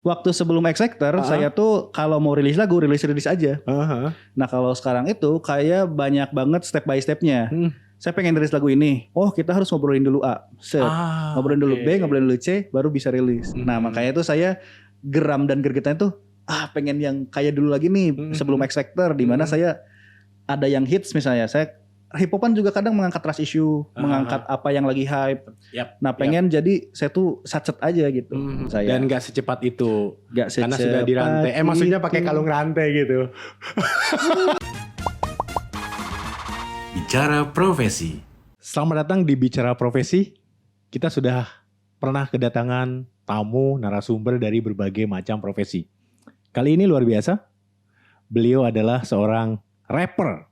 Waktu sebelum X Factor, saya tuh kalau mau rilis lagu, rilis aja. Nah kalau sekarang itu kayak banyak banget step by stepnya. Saya pengen rilis lagu ini. Oh kita harus ngobrolin dulu A. Ngobrolin dulu B, ngobrolin dulu C, baru bisa rilis. Nah makanya tuh saya geram dan gregetan tuh, pengen yang kayak dulu lagi nih sebelum X Factor. Dimana saya ada yang hits misalnya. Saya hip-hopan juga kadang mengangkat trust issue, mengangkat apa yang lagi hype. Nah pengen jadi saya tuh sacet aja gitu. Saya. Dan gak secepat itu. Gak karena sudah dirantai. Maksudnya pakai kalung rantai gitu. Bicara Profesi. Selamat datang di Bicara Profesi. Kita sudah pernah kedatangan tamu narasumber dari berbagai macam profesi. Kali ini luar biasa. Beliau adalah seorang rapper.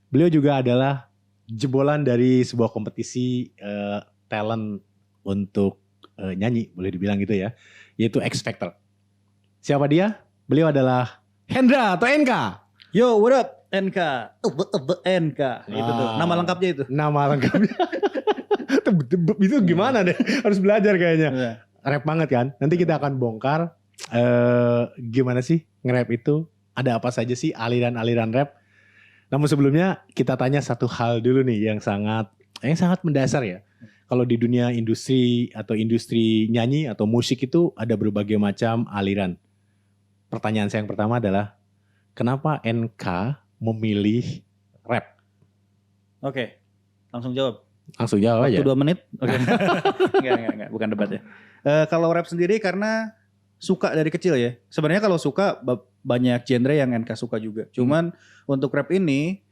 Beliau juga adalah jebolan dari sebuah kompetisi talent untuk nyanyi, boleh dibilang gitu ya, yaitu X Factor. Siapa dia? Beliau adalah Hendra atau NK. Yo, what up? NK. NK. Itu tuh. Nama lengkapnya itu. Nama lengkapnya. Itu gimana deh? Harus belajar kayaknya. Rap banget kan? Nanti kita akan bongkar gimana sih nge-rap itu? Ada apa saja sih aliran-aliran rap? Namun sebelumnya kita tanya satu hal dulu nih yang sangat mendasar ya. Kalau di dunia industri atau industri nyanyi atau musik itu ada berbagai macam aliran. Pertanyaan saya yang pertama adalah kenapa NK memilih rap? Oke, langsung jawab. Langsung jawab aja. 2 menit. Oke. Enggak, bukan debat ya. Kalau rap sendiri karena suka dari kecil ya. Sebenarnya kalau suka banyak genre yang NK suka juga. Cuman untuk rap ini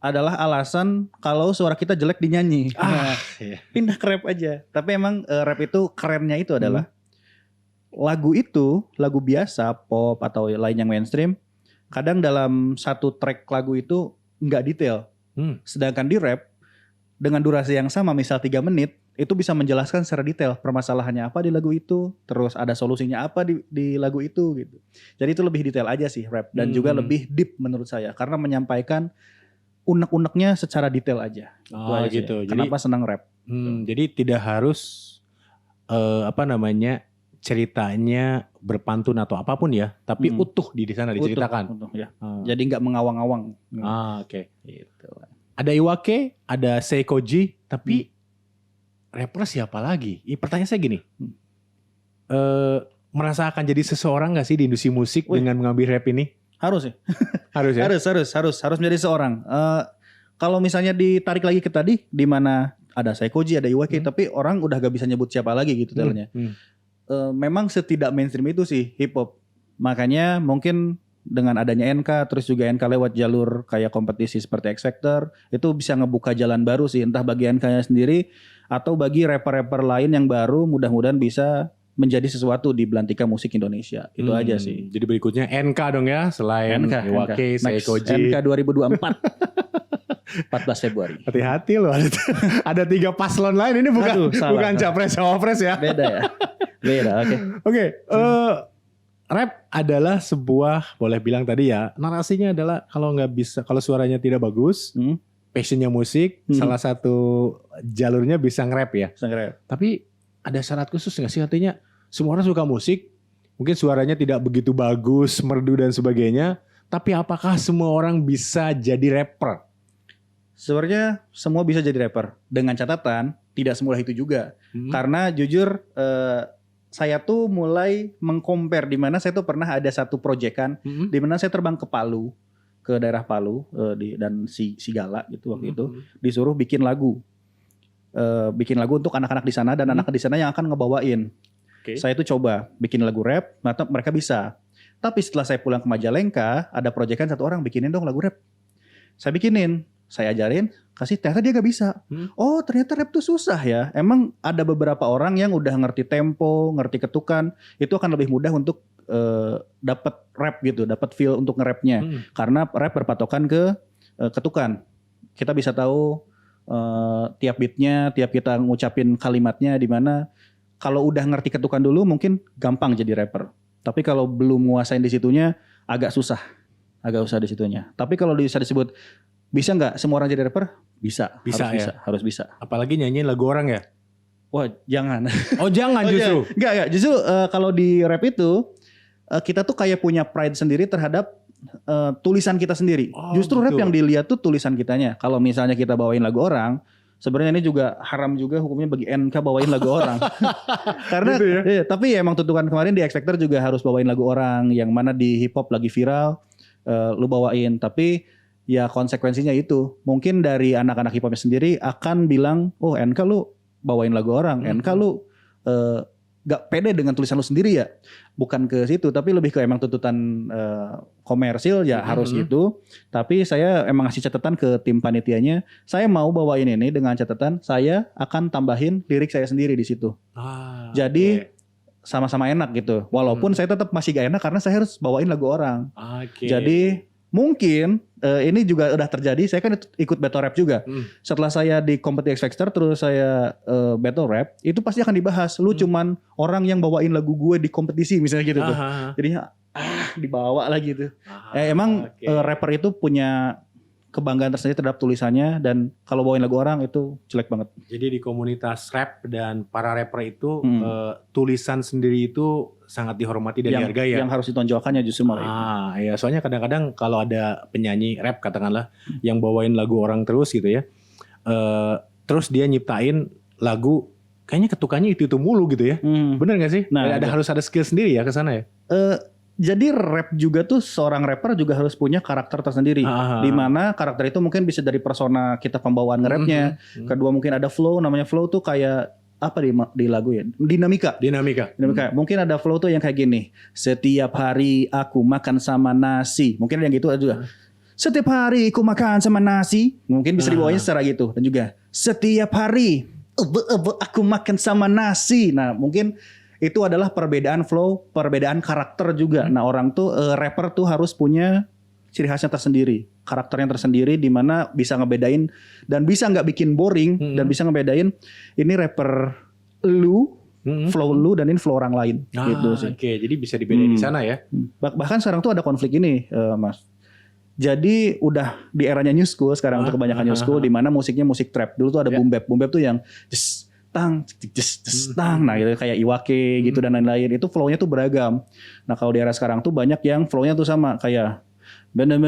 adalah alasan kalau suara kita jelek dinyanyi. Pindah ke rap aja. Tapi emang rap itu kerennya itu adalah lagu biasa pop atau lain yang mainstream. Kadang dalam satu track lagu itu nggak detail. Sedangkan di rap dengan durasi yang sama misal 3 menit itu bisa menjelaskan secara detail permasalahannya apa di lagu itu, terus ada solusinya apa di lagu itu gitu. Jadi itu lebih detail aja sih rap dan juga lebih deep menurut saya karena menyampaikan unek-uneknya secara detail aja. Oh aja gitu. Kenapa senang rap? Jadi tidak harus ceritanya berpantun atau apapun ya, tapi utuh di sana diceritakan. Utuh, ya. Jadi nggak mengawang-awang. Oke. Gitu. Ada Iwake, ada Seikoji, tapi rapper siapa lagi? Pertanyaan saya gini, merasa akan jadi seseorang nggak sih di industri musik dengan mengambil rap ini? Harus ya. Harus ya. harus menjadi seorang. Kalau misalnya ditarik lagi ke tadi, di mana ada Seikoji, ada Iwake, tapi orang udah gak bisa nyebut siapa lagi gitu talentnya. Memang setidak mainstream itu sih hip hop. Makanya mungkin dengan adanya NK, terus juga NK lewat jalur kayak kompetisi seperti X Factor, itu bisa ngebuka jalan baru sih, entah bagi NK-nya sendiri atau bagi rapper-rapper lain yang baru, mudah-mudahan bisa menjadi sesuatu di belantika musik Indonesia. Itu aja sih. Jadi berikutnya NK dong ya, selain Iwake, Seikoji. NK 2024. 14 Februari. Hati-hati loh, ada 3 paslon lain, ini bukan capres-cawapres ya. Beda ya. Beda, oke. Rap adalah sebuah, boleh bilang tadi ya, narasinya adalah kalau suaranya tidak bagus, passionnya musik, salah satu jalurnya bisa nge-rap ya. Bisa nge-rap. Tapi ada syarat khusus nggak sih? Artinya semua orang suka musik, mungkin suaranya tidak begitu bagus, merdu dan sebagainya, tapi apakah semua orang bisa jadi rapper? Sebenarnya semua bisa jadi rapper, dengan catatan tidak semudah itu juga. Karena jujur saya tuh mulai meng-compare di mana saya tuh pernah ada satu proyekan di mana saya terbang ke Palu, ke daerah Palu dan Sigala gitu waktu itu disuruh bikin lagu untuk anak-anak di sana dan anak di sana yang akan ngebawain. Saya tuh coba bikin lagu rap, mereka bisa. Tapi setelah saya pulang ke Majalengka, ada proyekan satu orang bikinin dong lagu rap. Saya bikinin, saya ajarin, ternyata dia gak bisa. Oh ternyata rap tuh susah ya. Emang ada beberapa orang yang udah ngerti tempo, ngerti ketukan, itu akan lebih mudah untuk dapat rap gitu, dapat feel untuk nge-rapnya. Karena rap berpatokan ke ketukan. Kita bisa tahu tiap beatnya, tiap kita ngucapin kalimatnya di mana. Kalau udah ngerti ketukan dulu mungkin gampang jadi rapper. Tapi kalau belum nguasain di situnya agak susah di situnya. Tapi kalau bisa disebut bisa nggak semua orang jadi rapper? Bisa, harus bisa. Apalagi nyanyiin lagu orang ya. Wah, jangan. Oh jangan justru. Enggak. Justru kalau di rap itu kita tuh kayak punya pride sendiri terhadap tulisan kita sendiri. Oh, Justru rap gitu. yang dilihat tuh tulisan kitanya. Kalau misalnya kita bawain lagu orang, sebenarnya ini juga haram juga hukumnya bagi NK bawain lagu orang. Karena Gitu ya? iya, tapi ya emang tuntutan kemarin di X Factor juga harus bawain lagu orang yang mana di hip hop lagi viral, lu bawain. Tapi ya konsekuensinya itu. Mungkin dari anak-anak hip hopnya sendiri akan bilang, "Oh, NK lu bawain lagu orang. NK lu gak pede dengan tulisan lu sendiri ya." Bukan ke situ, tapi lebih ke emang tuntutan komersil ya harus gitu. Tapi saya emang ngasih catatan ke tim panitianya, saya mau bawain ini dengan catatan saya akan tambahin lirik saya sendiri di situ. Jadi sama-sama enak gitu. Walaupun saya tetap masih gak enak karena saya harus bawain lagu orang. Jadi mungkin ini juga udah terjadi. Saya kan ikut battle rap juga. Setelah saya di kompetisi X Factor terus saya battle rap, itu pasti akan dibahas. Lu cuman orang yang bawain lagu gue di kompetisi misalnya gitu tuh. Jadinya dibawa lagi tuh. Emang rapper itu punya kebanggaan tersendiri terhadap tulisannya, dan kalau bawain lagu orang itu jelek banget. Jadi di komunitas rap dan para rapper itu tulisan sendiri itu sangat dihormati dan dihargai ya. Yang harus ditonjolkannya justru malah itu. Ya soalnya kadang-kadang kalau ada penyanyi rap katakanlah yang bawain lagu orang terus gitu ya. Terus dia nyiptain lagu kayaknya ketukannya itu mulu gitu ya. Bener gak sih? Nah, harus ada skill sendiri ya ke sana ya. Jadi rap juga tuh seorang rapper juga harus punya karakter tersendiri. Di mana karakter itu mungkin bisa dari persona kita pembawaan nge-rapnya. Kedua mungkin ada flow, namanya flow tuh kayak apa di lagu ya? Dinamika. Mungkin ada flow tuh yang kayak gini. Setiap hari aku makan sama nasi. Mungkin ada yang gitu juga. Setiap hari aku makan sama nasi. Mungkin bisa dibawanya secara gitu. Dan juga setiap hari aku makan sama nasi. Nah mungkin itu adalah perbedaan flow, perbedaan karakter juga. Nah orang tuh rapper tuh harus punya ciri khasnya tersendiri, karakternya tersendiri, di mana bisa ngebedain dan bisa nggak bikin boring dan bisa ngebedain ini rapper lu, flow lu dan ini flow orang lain. Gitu sih. Oke, jadi bisa dibedain di sana ya. Bahkan sekarang tuh ada konflik ini, Mas. Jadi udah di eranya new school sekarang untuk kebanyakan new school, di mana musiknya musik trap. Dulu tuh ada boom bap tuh yang just tang, nah gitu kayak Iwake gitu dan lain-lain. Itu flow-nya tuh beragam. Nah kalau di era sekarang tuh banyak yang flow-nya tuh sama kayak dan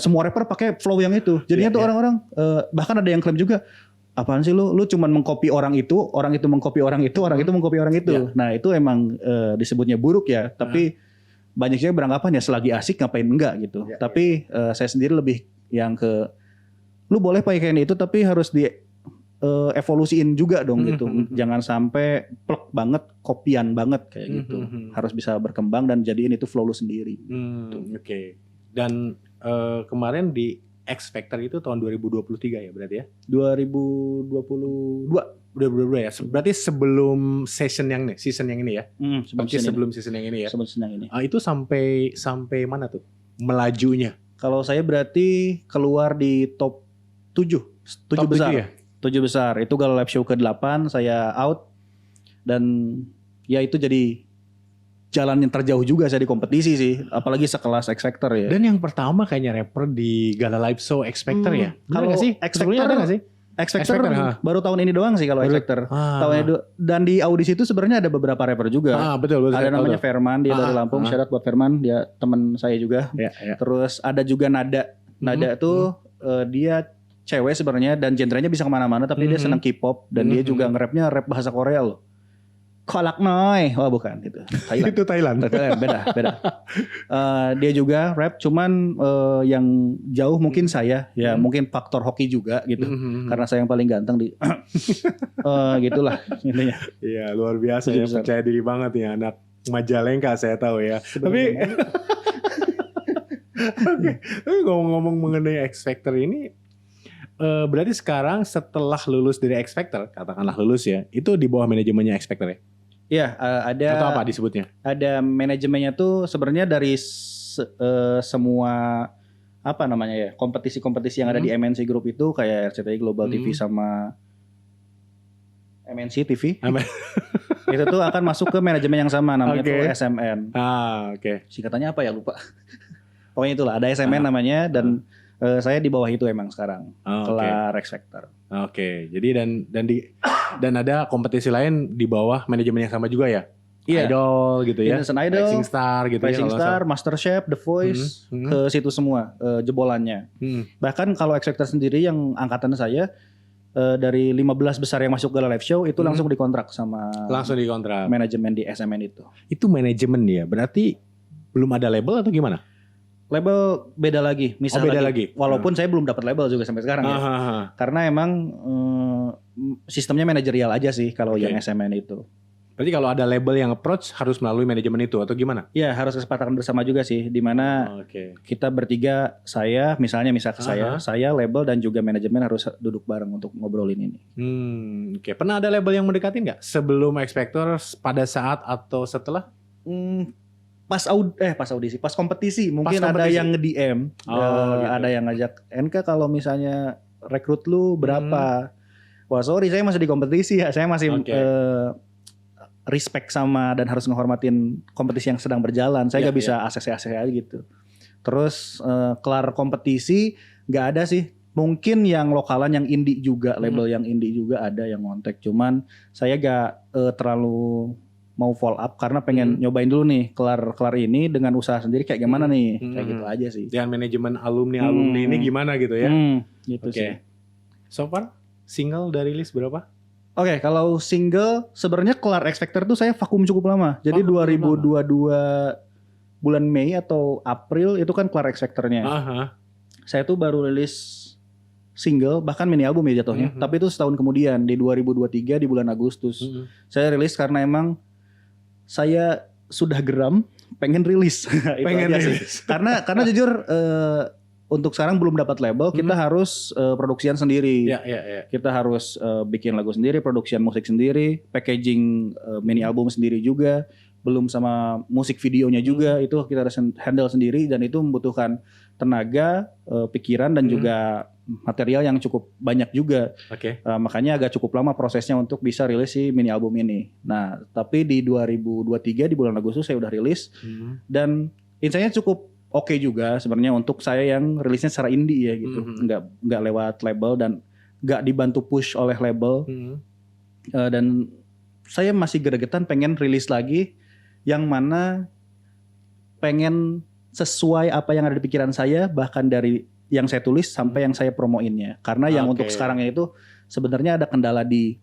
semua rapper pakai flow yang itu. Jadinya tuh orang-orang bahkan ada yang klaim juga, apaan sih lu cuman mengcopy orang itu mengcopy orang itu, orang itu mengcopy orang itu. Nah itu emang disebutnya buruk ya. Tapi banyak juga beranggapan ya selagi asik ngapain enggak gitu. Tapi saya sendiri lebih yang ke lu boleh pakai itu tapi harus di evolusiin juga dong gitu. Jangan sampai plek banget, kopian banget kayak gitu. Harus bisa berkembang dan jadiin itu flow lu sendiri. Oke. Dan kemarin di X Factor itu tahun 2023 ya berarti ya? 2022 ya. Berarti sebelum season yang ini ya? Sebelum season yang ini ya? Sebelum season yang ini. Itu sampai mana tuh melajunya? Kalau saya berarti keluar di top 7 besar. 7 besar. Itu kalau live show ke-8 saya out. Dan ya itu jadi jalan yang terjauh juga saya di kompetisi sih. Apalagi sekelas X Factor ya. Dan yang pertama kayaknya rapper di Gala Live Show X Factor ya? Kalau X Factor ada gak sih? X Factor baru tahun ini doang sih kalau X Factor. Dan di audisi itu sebenarnya ada beberapa rapper juga. Betul. Ada namanya Ferman, dia dari Lampung. Shout out buat Ferman, dia teman saya juga. Terus ada juga Nada. Nada tuh dia cewek sebenarnya dan genrenya bisa kemana-mana, tapi dia senang K-pop dan dia juga nge-rapnya rap bahasa Korea loh. Kolak Noi, bukan itu Thailand. Itu Thailand. Beda. Dia juga rap, cuman yang jauh mungkin saya, ya mungkin faktor hoki juga gitu, karena saya yang paling ganteng di, gitulah intinya. Iya luar biasa ya, percaya diri banget ya anak Majalengka saya tahu ya. Tapi ngomong mengenai X Factor ini. Berarti sekarang setelah lulus dari X Factor, katakanlah lulus ya, itu di bawah manajemennya X Factor ya? Iya, ada. Atau apa disebutnya? Ada manajemennya tuh sebenarnya dari semua apa namanya ya, kompetisi-kompetisi yang ada di MNC Group itu kayak RCTI Global TV sama MNC TV. Itu tuh akan masuk ke manajemen yang sama, namanya tuh SMN. Oke. Singkatannya apa ya lupa. Pokoknya itulah ada SMN namanya dan Saya di bawah itu emang sekarang. Oh, kelar X Factor. Oke. Jadi dan ada kompetisi lain di bawah manajemen yang sama juga ya? Iya. Idol gitu ya. Indonesian Idol, Rising Star gitu Rising ya. Star, MasterChef, The Voice, ke situ semua jebolannya. Bahkan kalau X Factor sendiri yang angkatan saya dari 15 besar yang masuk Gala Live Show itu langsung dikontrak sama manajemen di SMN itu. Itu manajemen ya. Berarti belum ada label atau gimana? Label beda lagi, misalnya beda lagi. Walaupun saya belum dapat label juga sampai sekarang ya. Karena emang sistemnya manajerial aja sih kalau yang SMN itu. Berarti kalau ada label yang approach harus melalui manajemen itu atau gimana? Ya harus kesepakatan bersama juga sih, di mana kita bertiga, saya saya label dan juga manajemen harus duduk bareng untuk ngobrolin ini. Pernah ada label yang mendekatin nggak sebelum X Factor, pada saat atau setelah? Pas kompetisi mungkin ada yang nge-DM, gitu. Ada yang ngajak, NK kalau misalnya rekrut lu berapa? Wah sorry, saya masih di kompetisi ya, saya masih respect sama dan harus menghormatin kompetisi yang sedang berjalan. Saya gak bisa ACC aja gitu. Terus kelar kompetisi gak ada sih. Mungkin yang lokalan, yang indie juga, label yang indie juga ada yang ngontek. Cuman saya gak terlalu mau follow up karena pengen nyobain dulu nih kelar ini dengan usaha sendiri kayak gimana nih. Kayak gitu aja sih. Dan manajemen alumni ini gimana gitu ya. Gitu sih. So far single udah rilis berapa? Oke, kalau single sebenarnya kelar X Factor tuh saya vakum cukup lama. Jadi 2022 bulan Mei atau April itu kan kelar X Factor-nya. Saya tuh baru rilis single, bahkan mini album ya jatuhnya. Tapi itu setahun kemudian di 2023 di bulan Agustus. Saya rilis karena emang saya sudah geram pengen rilis. Pengen rilis. Karena jujur untuk sekarang belum dapat label, kita harus produksian sendiri. Kita harus bikin lagu sendiri, produksian musik sendiri, packaging mini album sendiri juga, belum sama musik videonya juga, itu kita harus handle sendiri dan itu membutuhkan tenaga, pikiran dan juga material yang cukup banyak juga. Makanya agak cukup lama prosesnya untuk bisa rilis si mini album ini. Nah, tapi di 2023 di bulan Agustus saya udah rilis dan insinya cukup oke juga sebenarnya untuk saya yang rilisnya secara indie ya gitu, nggak lewat label dan nggak dibantu push oleh label, dan saya masih gregetan pengen rilis lagi yang mana pengen sesuai apa yang ada di pikiran saya, bahkan dari yang saya tulis sampai yang saya promoinnya, karena yang untuk sekarang itu sebenarnya ada kendala di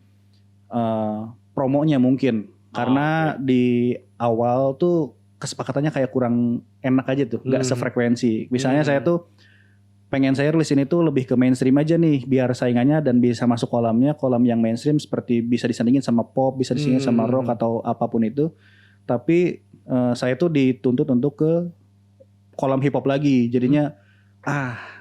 promonya mungkin karena di awal tuh kesepakatannya kayak kurang enak aja tuh, nggak sefrekuensi. Misalnya saya tuh pengen saya rilis ini tuh lebih ke mainstream aja nih, biar saingannya dan bisa masuk kolam yang mainstream seperti bisa disandingin sama pop, bisa disandingin sama rock atau apapun itu. Tapi saya tuh dituntut untuk ke kolam hip hop lagi, jadinya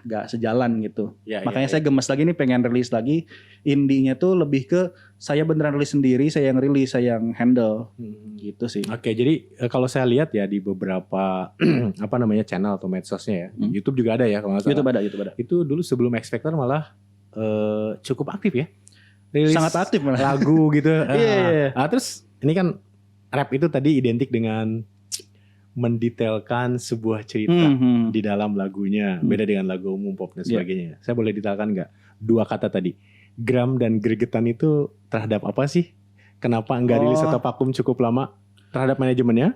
nggak sejalan gitu. Makanya saya gemes lagi nih pengen rilis lagi. Indinya tuh lebih ke saya beneran rilis sendiri, saya yang rilis, saya yang handle gitu sih. Jadi kalau saya lihat ya di beberapa channel atau medsosnya ya, YouTube juga ada ya kalau nggak salah. YouTube ada. Itu dulu sebelum X Factor malah cukup aktif ya. Rilis sangat aktif malah. Lagu gitu. Terus ini kan rap itu tadi identik dengan mendetailkan sebuah cerita di dalam lagunya, beda dengan lagu umum pop dan sebagainya. Saya boleh detailkan nggak 2 kata tadi, gram dan gregetan itu terhadap apa sih? Kenapa nggak rilis atau vakum cukup lama? Terhadap manajemennya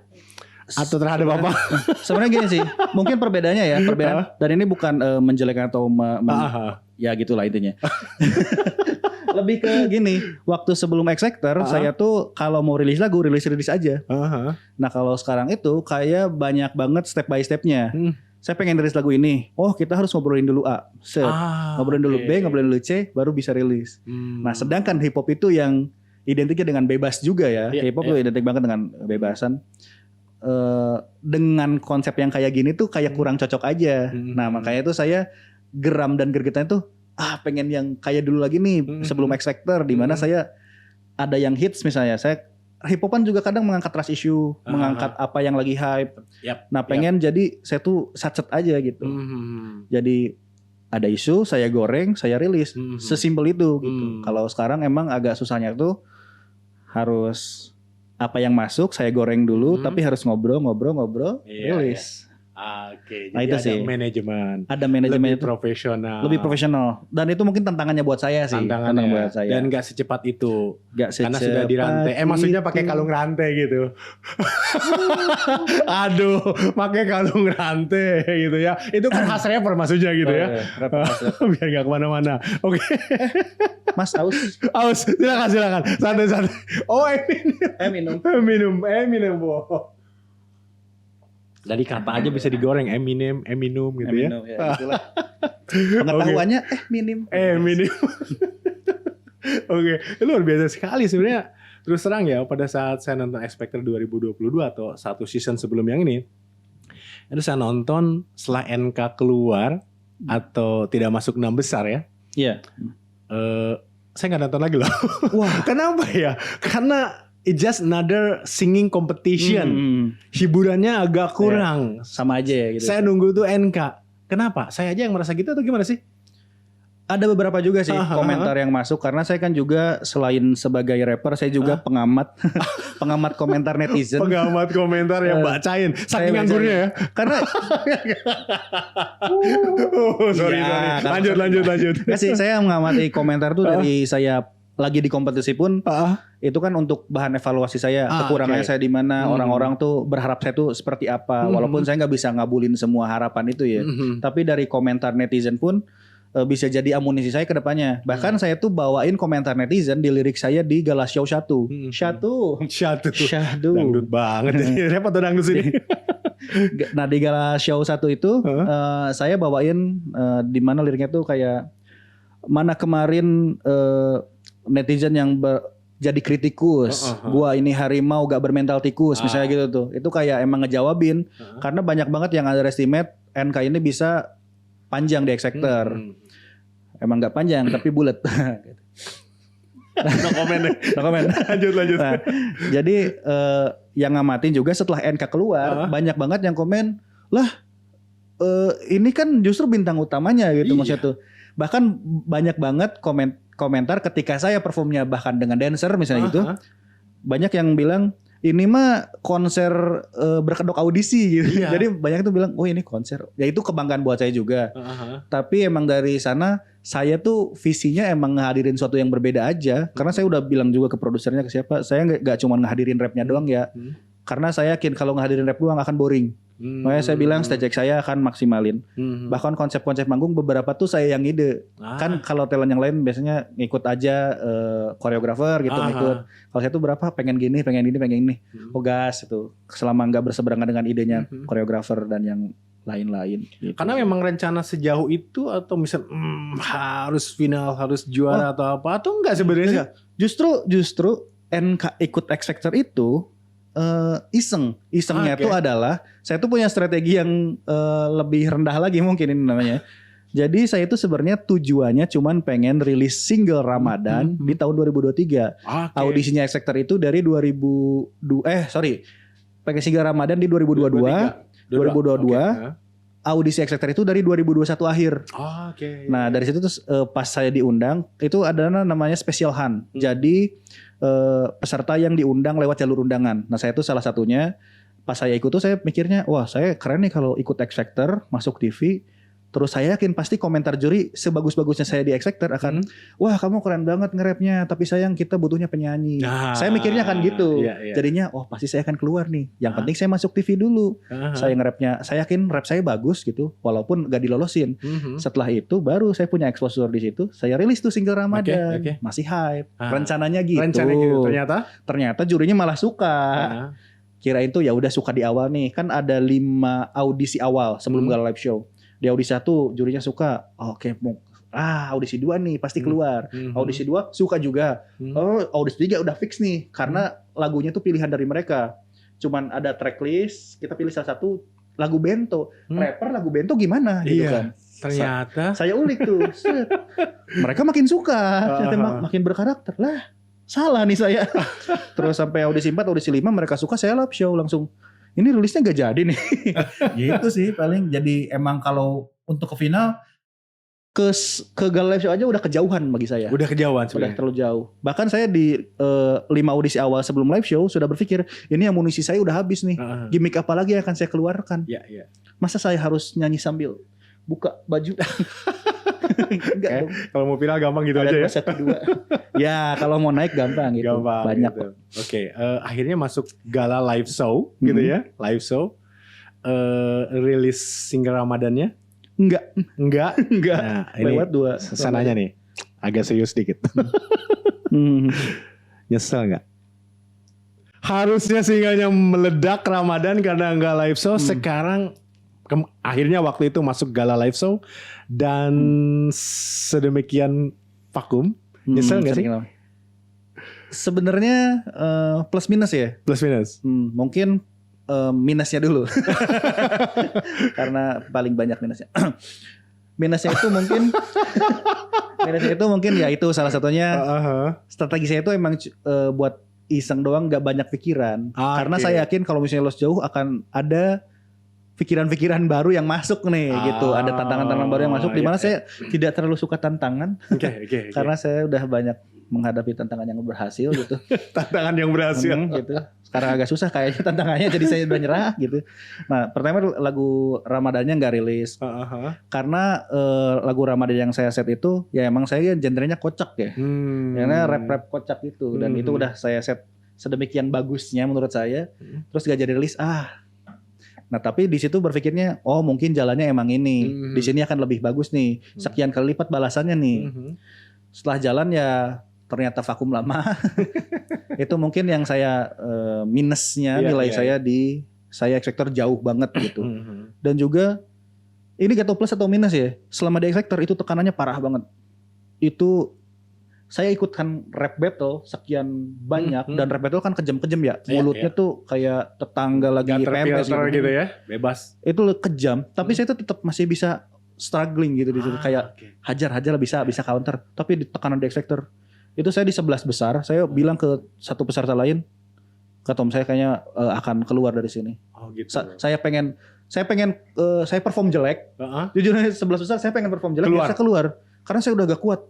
atau terhadap apa? Sebenarnya gini sih, mungkin perbedaannya perbedaan. Dan ini bukan menjelekkan atau ya gitulah intinya. Lebih ke gini, waktu sebelum X Factor saya tuh kalau mau rilis lagu rilis aja. Nah kalau sekarang itu kayak banyak banget step by stepnya. Saya pengen rilis lagu ini, kita harus ngobrolin dulu A, ngobrolin dulu B, ngobrolin dulu C, baru bisa rilis. Nah sedangkan hip hop itu yang identiknya dengan bebas juga ya. Hip hop tuh identik banget dengan kebebasan. Dengan konsep yang kayak gini tuh kayak kurang cocok aja. Nah makanya itu saya geram dan gergetan tuh pengen yang kayak dulu lagi nih sebelum X Factor, di mana saya ada yang hits misalnya. Saya hip hopan juga kadang mengangkat trust issue, mengangkat apa yang lagi hype. Nah pengen jadi saya tuh sacet aja gitu. Jadi ada isu, saya goreng, saya rilis. Sesimpel itu gitu. Kalau sekarang emang agak susahnya tuh harus apa yang masuk saya goreng dulu, tapi harus ngobrol, rilis. Oke, Nah, jadi itu ada sih. manajemen. Ada manajemen Lebih itu profesional. lebih profesional. Dan itu mungkin tantangannya buat saya sih. Tantangannya. Tantangan buat saya. Dan gak secepat itu. Gak Karena sudah dirantai. Maksudnya pakai kalung rantai gitu. Aduh, pakai kalung rantai gitu ya. Itu kan khas rapper maksudnya gitu ya. Biar gak kemana-mana. Oke. Mas Aus. Aus, silakan. Santai. Oh, Minum. Eminem, boh. Dari kata aja bisa digoreng Eminem gitu ya. Ya itulah. Pengetahuannya minim. Minim. Oke, luar biasa sekali sebenarnya. Terus terang ya, pada saat saya nonton X Factor 2022 atau satu season sebelum yang ini, itu saya nonton setelah NK keluar atau tidak masuk 6 besar ya. Iya. Saya nggak nonton lagi loh. Wah, Kenapa ya? Karena it's just another singing competition. Hiburannya agak kurang. sama aja ya gitu. Saya nunggu tuh NK. Kenapa? Saya aja yang merasa gitu atau gimana sih? Ada beberapa juga sih komentar yang masuk karena saya kan juga selain sebagai rapper saya juga pengamat pengamat komentar netizen. Pengamat komentar yang bacain saking nganggurnya ya. Karena sorry. Lanjut. Nggak sih, saya mengamati komentar tuh dari saya lagi di kompetisi pun itu kan untuk bahan evaluasi saya, kekurangannya saya di mana, orang-orang tuh berharap saya tuh seperti apa, walaupun saya nggak bisa ngabulin semua harapan itu ya. Tapi dari komentar netizen pun bisa jadi amunisi saya ke depannya. Bahkan saya tuh bawain komentar netizen di lirik saya di Gala Show 1. Syahdu. Dangdut banget ini. Repot tuh dangdut sini. Nah di Gala Show 1 itu saya bawain di mana liriknya tuh kayak mana kemarin netizen yang jadi kritikus, gua ini harimau gak bermental tikus, misalnya gitu tuh. Itu kayak emang ngejawabin karena banyak banget yang underestimate NK ini bisa panjang di X Factor. Emang gak panjang tapi bulat. No comment. Lanjut. Nah, jadi yang ngamatin juga setelah NK keluar banyak banget yang komen lah ini kan justru bintang utamanya gitu maksudnya tuh. Bahkan banyak banget komentar ketika saya performnya bahkan dengan dancer misalnya gitu. Banyak yang bilang ini mah konser berkedok audisi gitu. Jadi banyak tuh bilang, oh ini konser. Ya itu kebanggaan buat saya juga. Tapi emang dari sana saya tuh visinya emang ngehadirin sesuatu yang berbeda aja. Karena saya udah bilang juga ke produsernya ke siapa, saya gak cuma ngehadirin rapnya doang ya. Karena saya yakin kalau ngehadirin rap doang akan boring. Makanya saya bilang stage check saya akan maksimalin. Bahkan konsep-konsep manggung beberapa tuh saya yang ide. Kan kalau talent yang lain biasanya ngikut aja koreografer gitu ngikut. Kalau saya tuh berapa pengen gini, pengen ini. Oh gas itu. Selama nggak berseberangan dengan idenya koreografer dan yang lain-lain. Gitu. Karena memang rencana sejauh itu atau misal harus final, harus juara atau apa atau enggak sebenarnya? Justru NK ikut X Factor itu isengnya itu adalah saya tuh punya strategi yang lebih rendah lagi mungkin ini namanya. Jadi saya itu sebenarnya tujuannya cuman pengen rilis single Ramadan di tahun 2023. Audisinya X Factor itu dari pengen single Ramadan di 2022. Audisi X Factor itu dari 2021 akhir. Nah dari situ terus pas saya diundang itu ada namanya special hunt. Jadi peserta yang diundang lewat jalur undangan. Nah saya itu salah satunya. Pas saya ikut tuh saya mikirnya, wah saya keren nih kalau ikut X Factor, masuk TV. Terus saya yakin pasti komentar juri sebagus-bagusnya saya di X Factor akan, wah kamu keren banget nge-rapnya, tapi sayang kita butuhnya penyanyi. Saya mikirnya kan gitu. Jadinya, oh pasti saya akan keluar nih. Yang penting saya masuk TV dulu. Saya nge-rapnya, saya yakin rap saya bagus gitu, walaupun gak dilolosin. Setelah itu baru saya punya exposure di situ. Saya rilis tuh single Ramadan, masih hype. Rencananya gitu. Ternyata jurinya malah suka. Kirain tuh ya udah suka di awal nih. Kan ada 5 audisi awal sebelum Gala Live Show. Di audisi 1 jurinya suka. Audisi 2 nih pasti keluar. Audisi 2 suka juga. Audisi 3 udah fix nih karena lagunya tuh pilihan dari mereka. Cuman ada tracklist, kita pilih salah satu lagu Bento. Rapper lagu Bento gimana gitu kan. Ternyata saya ulik tuh. Mereka makin suka, makin berkarakter. Lah, salah nih saya. Terus sampai audisi 4, audisi 5 mereka suka, saya live show langsung. Ini rilisnya gak jadi nih. Gitu sih paling. Jadi emang kalau untuk ke final ke Gala Live Show aja udah kejauhan bagi saya. Udah kejauhan Udah sebenarnya. terlalu jauh. Bahkan saya di 5 audisi awal sebelum live show sudah berpikir, ini amunisi saya udah habis nih. Gimik apa lagi yang akan saya keluarkan? Iya, iya. Masa saya harus nyanyi sambil buka baju? Enggak dong. Kalau mau viral gampang gitu Ada aja ya. 1, 2. Ya kalau mau naik gampang gitu. Gampang Banyak gitu. kok. Oke, akhirnya masuk Gala Live Show gitu ya. Live show. Rilis single Ramadannya? Enggak. Enggak. Enggak. Nah, ini Lewat 2. sananya nih. Agak serius dikit. Nyesel nggak? Harusnya singlenya meledak Ramadan karena nggak live show. Sekarang akhirnya waktu itu masuk Gala Live Show dan sedemikian vakum. Nyesel nggak sih? Sebenarnya plus minus ya. Plus minus. Mungkin minusnya dulu. Karena paling banyak minusnya. Minusnya itu mungkin ya itu salah satunya. Strategi saya itu emang buat iseng doang, gak banyak pikiran. Karena saya yakin kalau misalnya los jauh akan ada pikiran-pikiran baru yang masuk nih gitu. Ada tantangan-tantangan baru yang masuk. Dimana saya tidak terlalu suka tantangan. Karena saya udah banyak menghadapi tantangan yang berhasil gitu. Tantangan yang berhasil. Gitu. Sekarang agak susah kayaknya tantangannya, jadi saya udah nyerah gitu. Nah, pertama lagu Ramadannya nggak rilis. Karena lagu Ramadan yang saya set itu ya emang saya genrenya kocak ya. Karena rap kocak itu, dan itu udah saya set sedemikian bagusnya menurut saya. Terus gak jadi rilis. Nah, tapi di situ berpikirnya, oh mungkin jalannya emang ini. Di sini akan lebih bagus nih. Sekian kali lipat balasannya nih. Setelah jalan ya ternyata vakum lama. Itu mungkin yang saya minusnya, nilai saya di saya X Factor jauh banget gitu. Dan juga ini gak tau plus atau minus ya. Selama di X Factor itu tekanannya parah banget. Itu saya ikutkan rap battle sekian banyak, dan rap battle kan kejam-kejam ya. Mulutnya tuh kayak tetangga lagi pempes gitu ya. Bebas. Itu kejam, tapi saya tuh tetap masih bisa struggling gitu di situ, kayak hajar bisa counter. Tapi di tekanan di X Factor itu saya di 11 besar, saya bilang ke satu peserta lain, ke Tom, saya kayaknya akan keluar dari sini. Gitu. Saya pengen saya perform jelek. Jujur aja 11 besar saya pengen perform jelek, saya keluar karena saya udah gak kuat.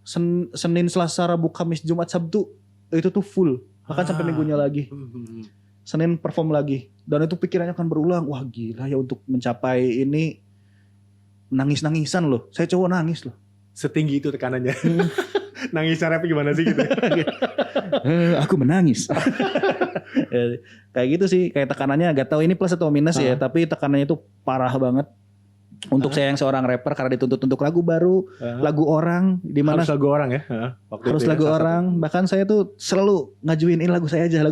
Senin, Selasa, Rabu, Kamis, Jumat, Sabtu itu tuh full, bahkan sampai minggunya lagi. Senin perform lagi, dan itu pikirannya akan berulang. Wah gila ya, untuk mencapai ini nangis-nangisan loh. Saya cowok nangis loh. Setinggi itu tekanannya. Nangisnya rap gimana sih gitu? Aku menangis. Kayak gitu sih, kayak tekanannya gak tahu ini plus atau minus ya, tapi tekanannya itu parah banget. Untuk saya yang seorang rapper, karena dituntut untuk lagu baru, lagu orang, di mana harus lagu orang ya. Harus lagu orang. Bahkan saya tuh selalu ngajuin ini lagu saya aja,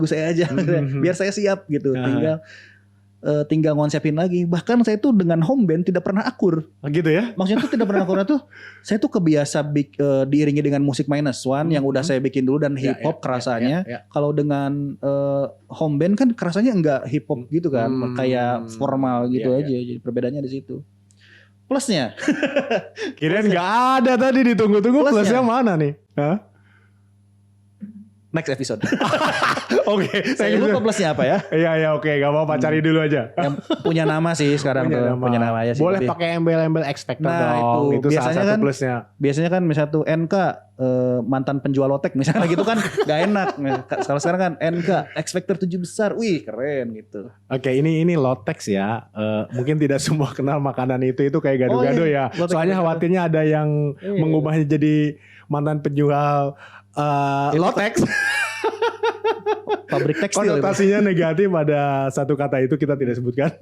biar saya siap gitu. Tinggal ngonsepin lagi. Bahkan saya tuh dengan home band tidak pernah akur. Gitu ya? Maksudnya tuh tidak pernah akur tuh. Saya tuh kebiasa diiringi dengan musik minus one yang udah saya bikin dulu, dan hip hop kerasanya. Kalau dengan home band kan kerasanya enggak hip hop gitu kan, kayak formal gitu aja. Jadi perbedaannya di situ. Plusnya. Kirain nggak ada tadi, ditunggu-tunggu plusnya mana nih? Next episode. Oke. Saya lupa plusnya apa ya? Iya oke, gak apa-apa, cari dulu aja. Yang punya nama sih sekarang punya nama ya sih. Boleh pakai embel-embel X Factor dong. Itu biasanya salah satu kan, plusnya. Biasanya kan misalnya tuh NK mantan penjual lotek misalnya gitu kan, gak enak. Kalau sekarang kan NK X Factor 7 besar, wih keren gitu. Oke, ini Lotex ya. Mungkin tidak semua kenal makanan itu kayak gado-gado ya. Lotex, soalnya khawatirnya ada yang mengubahnya jadi mantan penjual Lotex. Pabrik tekstil. Konotasinya negatif pada satu kata itu, kita tidak sebutkan.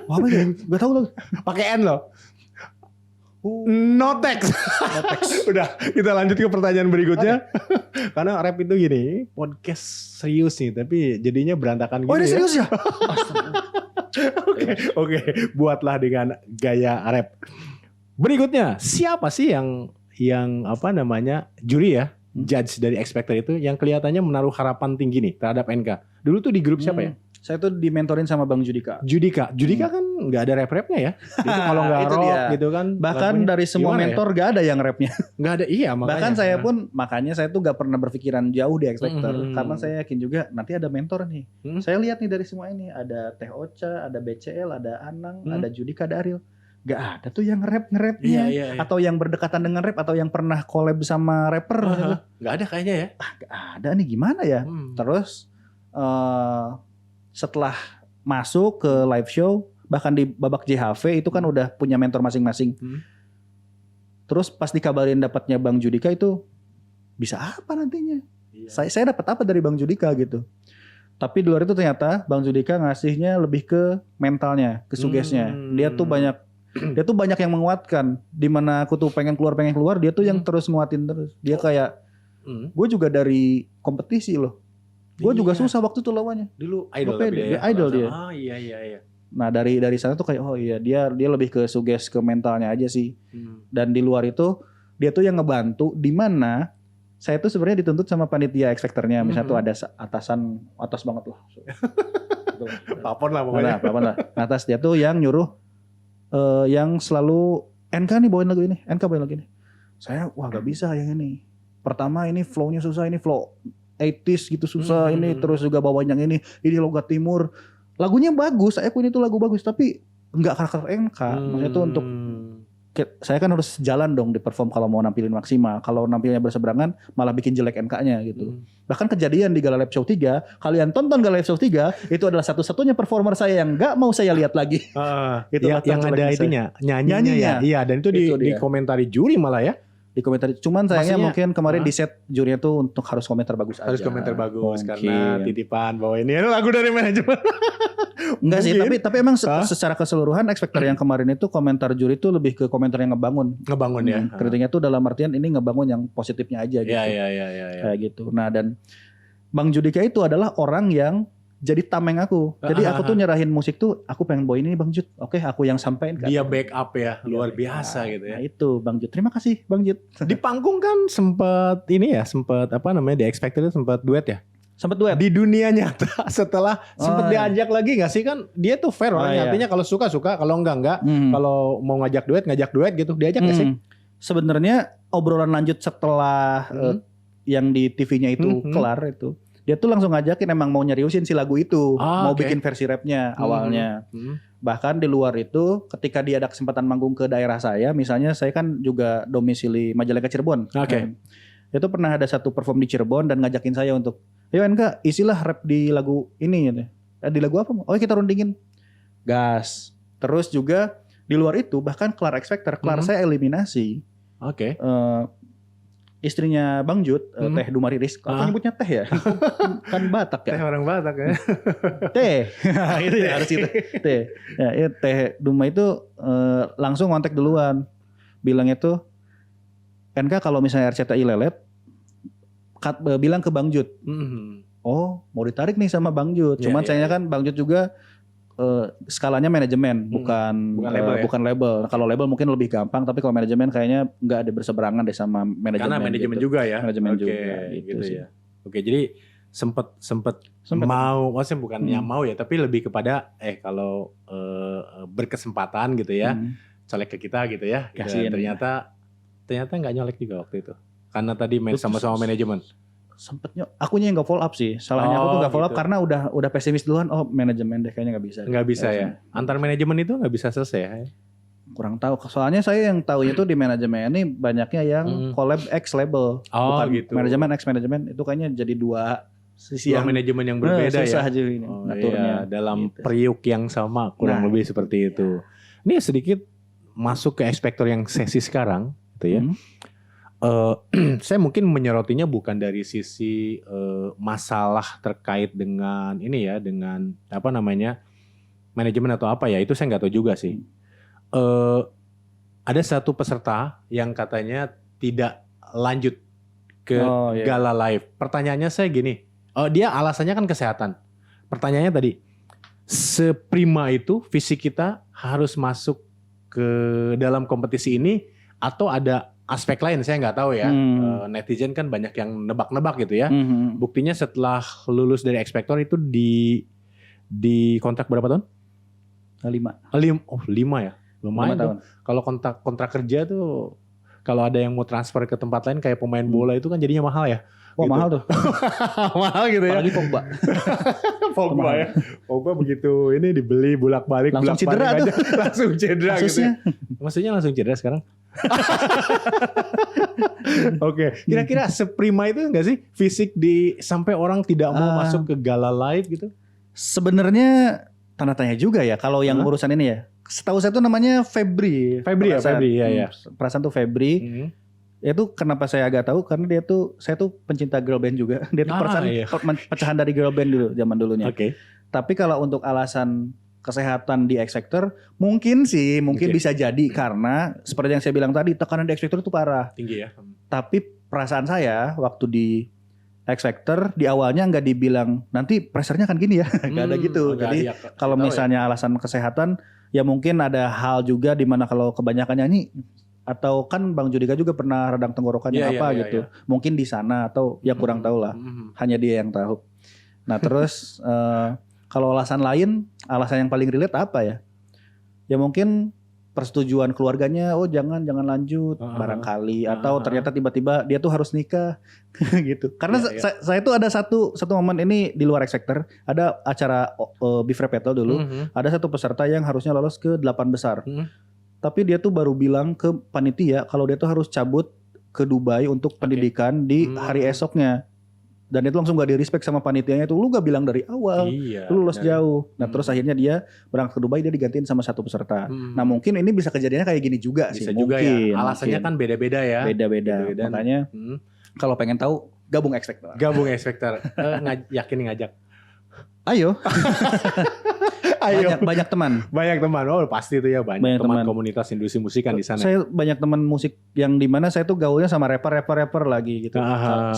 Wah, apa ya? Gak tahu loh. Pakai N loh. Notex. Udah, kita lanjut ke pertanyaan berikutnya. Karena rap itu gini, podcast serius nih, tapi jadinya berantakan gitu. Oh, ini serius ya? Oke, buatlah dengan gaya rap. Berikutnya, siapa sih yang apa namanya, juri ya, judge dari X Factor itu yang kelihatannya menaruh harapan tinggi nih terhadap NK? Dulu tuh di grup siapa ya? Saya tuh dimentorin sama Bang Judika. Judika kan nggak ada rap-rapnya ya? Itu kalau nggak rock dia gitu kan. Bahkan dari semua mentor nggak ada yang rapnya. Nggak ada, iya makanya. Bahkan saya pun, makanya saya tuh nggak pernah berpikiran jauh di X Factor. Karena saya yakin juga nanti ada mentor nih. Saya lihat nih dari semua ini, ada Teh Ocha, ada BCL, ada Anang, ada Judika, ada Ariel. Gak ada tuh yang nge-rapnya. Iya. Atau yang berdekatan dengan rap, atau yang pernah collab sama rapper gitu. Gak ada kayaknya ya. Gak ada nih, gimana ya. Terus setelah masuk ke live show, bahkan di babak JHV itu kan udah punya mentor masing-masing. Terus pas dikabarin dapatnya Bang Judika itu, bisa apa nantinya? Iya. Saya dapat apa dari Bang Judika gitu. Tapi di luar itu ternyata Bang Judika ngasihnya lebih ke mentalnya, ke sugesnya. Dia tuh banyak yang menguatkan. Dimana aku tuh pengen keluar, dia tuh yang terus nguatin terus. Dia kayak, gue juga dari kompetisi loh. Gue juga susah waktu tuh lawannya. Dulu idol dia. Idol dia. Oh iya. Nah dari sana tuh kayak, oh iya dia lebih ke suges, ke mentalnya aja sih. Dan di luar itu dia tuh yang ngebantu. Dimana saya tuh sebenarnya dituntut sama panitia X Factor-nya. Misalnya tuh ada atas banget lah. Papon lah pokoknya. Nah, atas dia tuh yang nyuruh yang selalu NK nih bawain lagu ini, saya wah gak bisa yang ini. Pertama ini flow-nya susah, ini flow 80s gitu susah, ini terus juga bawain yang ini logat timur. Lagunya bagus, saya punya itu lagu bagus, tapi nggak karakter NK. Maksudnya tuh untuk saya kan harus jalan dong di perform kalau mau nampilin maksimal. Kalau nampilnya berseberangan malah bikin jelek NK-nya gitu. Bahkan kejadian di Gala Live Show 3, kalian tonton Gala Live Show 3, itu adalah satu-satunya performer saya yang gak mau saya lihat lagi. Itu yang ada itunya, nyanyinya ya. Iya, dan itu di komentari juri malah ya. Di komentar, cuman sayangnya mungkin kemarin di set jurinya tuh untuk harus komentar bagus aja. Harus komentar bagus karena titipan bahwa ini lagu dari manajemen. Enggak sih, tapi emang secara keseluruhan X Factor yang kemarin itu komentar juri itu lebih ke komentar yang ngebangun ya. Kritiknya tuh dalam artian ini ngebangun yang positifnya aja gitu. Iya. Kayak gitu. Nah dan Bang Judika itu adalah orang yang jadi tameng aku. Jadi aku tuh nyerahin musik tuh, aku pengen bawain ini Bang Jud. Oke, aku yang sampein. Dia backup ya, luar biasa gitu ya. Nah itu Bang Jud. Terima kasih Bang Jud. Di panggung kan sempat apa namanya, di X Factor itu sempat duet ya. Sempat duet. Di dunia nyata setelah sempat diajak lagi gak sih, kan dia tuh fair orangnya. Artinya kalau suka, kalau enggak. Kalau mau ngajak duet gitu. Diajak gak sih? Sebenarnya obrolan lanjut setelah yang di TV-nya itu kelar itu. Dia tuh langsung ngajakin emang mau nyeriusin si lagu itu, mau bikin versi rapnya awalnya. Bahkan di luar itu, ketika dia ada kesempatan manggung ke daerah saya, misalnya saya kan juga domisili Majalengka Cirebon. Dia tuh pernah ada satu perform di Cirebon dan ngajakin saya untuk, ayo Enka isilah rap di lagu ini. Di lagu apa? Oh kita rundingin. Gas. Terus juga di luar itu bahkan kelar X Factor, kelar saya eliminasi. Istrinya Bang Jud, Teh Dumariris. Aku nyebutnya Teh ya? Kan Batak ya? Teh orang Batak ya? Teh. Itu ya harus itu. Teh. Ya, Teh Duma itu langsung kontak duluan. Bilangnya tuh, NK kalau misalnya RCTI lelet, bilang ke Bang Jud. Oh mau ditarik nih sama Bang Jud. Cuman sayangnya kan Bang Jud juga skalanya manajemen, bukan label. Kalau label mungkin lebih gampang, tapi kalau manajemen kayaknya nggak ada berseberangan deh sama manajemen. Karena manajemen gitu. Juga ya. Manajemen juga gitu ya. Oke, jadi sempet mau, maksudnya bukannya mau ya, tapi lebih kepada kalau berkesempatan gitu ya, colek ke kita gitu ya. Kasian. Ternyata nggak nyolek juga waktu itu. Karena tadi sama-sama manajemen. Sempetnya akunya yang nggak follow up sih. Salahnya aku tuh nggak follow up karena udah pesimis duluan. Oh manajemen deh kayaknya nggak bisa. Nggak bisa ya. Antar manajemen itu nggak bisa selesai ya. Kurang tahu. Soalnya saya yang tahunya tuh di manajemen ini banyaknya yang collab X label, bukan gitu. Manajemen X manajemen itu kayaknya jadi dua sisi yang manajemen yang berbeda susah ya. Aja ini, ngaturnya. Iya, dalam gitu. Periuk yang sama kurang lebih seperti itu. Ini sedikit masuk ke X Factor yang sesi sekarang, gitu ya. Saya mungkin menyorotinya bukan dari sisi masalah terkait dengan ini ya, dengan apa namanya manajemen atau apa ya, itu saya nggak tahu juga sih. Ada satu peserta yang katanya tidak lanjut ke Gala Live. Pertanyaannya saya gini, dia alasannya kan kesehatan. Pertanyaannya tadi, seprima itu fisik kita harus masuk ke dalam kompetisi ini atau ada aspek lain, saya nggak tahu ya. Netizen kan banyak yang nebak-nebak gitu ya. Buktinya setelah lulus dari X Factor itu di kontrak berapa tahun? 5. 5 ya. Lumayan tuh. Kalau kontrak kerja tuh kalau ada yang mau transfer ke tempat lain kayak pemain bola itu kan jadinya mahal ya. Wah gitu. Mahal tuh. Mahal gitu ya. Apalagi Pogba. Pogba ya. Pogba begitu ini dibeli bolak-balik Langsung cedera aja. Langsung cedera gitu ya. Maksudnya langsung cedera sekarang? Oke, kira-kira seprima itu enggak sih fisik sampai orang tidak mau masuk ke gala live gitu? Sebenarnya tanda tanya juga ya kalau yang urusan ini ya. Setahu saya tuh namanya Febri. Febri ya. Perasaan tuh Febri. Itu kenapa saya agak tahu karena saya tuh pencinta girl band juga. Dia tuh pecahan dari girl band dulu zaman dulunya. Oke. Tapi kalau untuk alasan kesehatan di X Factor mungkin bisa jadi karena seperti yang saya bilang tadi tekanan di X Factor itu parah. Tinggi ya. Tapi perasaan saya waktu di X Factor di awalnya nggak dibilang nanti pressernya akan gini ya, nggak ada gitu. Jadi kalau misalnya alasan kesehatan ya mungkin ada hal juga di mana kalau kebanyakan nyanyi atau kan Bang Judika juga pernah radang tenggorokannya gitu. Mungkin di sana atau ya kurang tahu lah. Hanya dia yang tahu. Nah terus kalau alasan lain, alasan yang paling relate apa ya? Ya mungkin persetujuan keluarganya, oh jangan lanjut barangkali atau ternyata tiba-tiba dia tuh harus nikah gitu. Karena saya tuh ada satu momen ini di luar X Factor, ada acara Beef Rap Battle dulu, ada satu peserta yang harusnya lolos ke 8 besar. Tapi dia tuh baru bilang ke panitia kalau dia tuh harus cabut ke Dubai untuk pendidikan di hari esoknya. Dan itu langsung gak di-respect sama panitianya itu. Lu gak bilang dari awal, lu lulus jauh. Nah terus akhirnya dia berangkat ke Dubai, dia digantiin sama satu peserta. Nah mungkin ini bisa kejadiannya kayak gini juga bisa sih. Juga mungkin, ya. Alasannya kan beda-beda ya. Beda-beda. Makanya kalau pengen tahu, gabung X Factor. Gabung X Factor. Yakin ngajak? Ayo. Banyak teman. Banyak teman. Oh pasti itu ya banyak teman komunitas industri musik kan di sana. Saya banyak teman musik yang di mana saya tuh gaulnya sama rapper lagi gitu.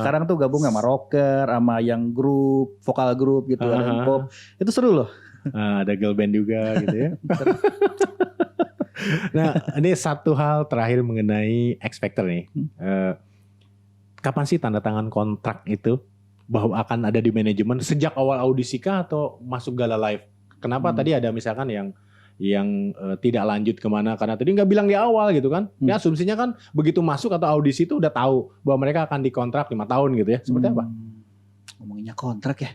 Sekarang tuh gabung sama rocker, sama yang grup, vokal grup gitu, ada pop. Itu seru loh. Ada girl band juga gitu ya. Nah, ini satu hal terakhir mengenai X Factor nih. Kapan sih tanda tangan kontrak itu bahwa akan ada di manajemen, sejak awal audisi kah atau masuk gala live? Kenapa tadi ada misalkan yang tidak lanjut kemana karena tadi nggak bilang di awal gitu kan? Ya asumsinya kan begitu masuk atau audisi itu udah tahu bahwa mereka akan dikontrak 5 tahun gitu ya? Seperti apa? Ngomonginnya kontrak ya?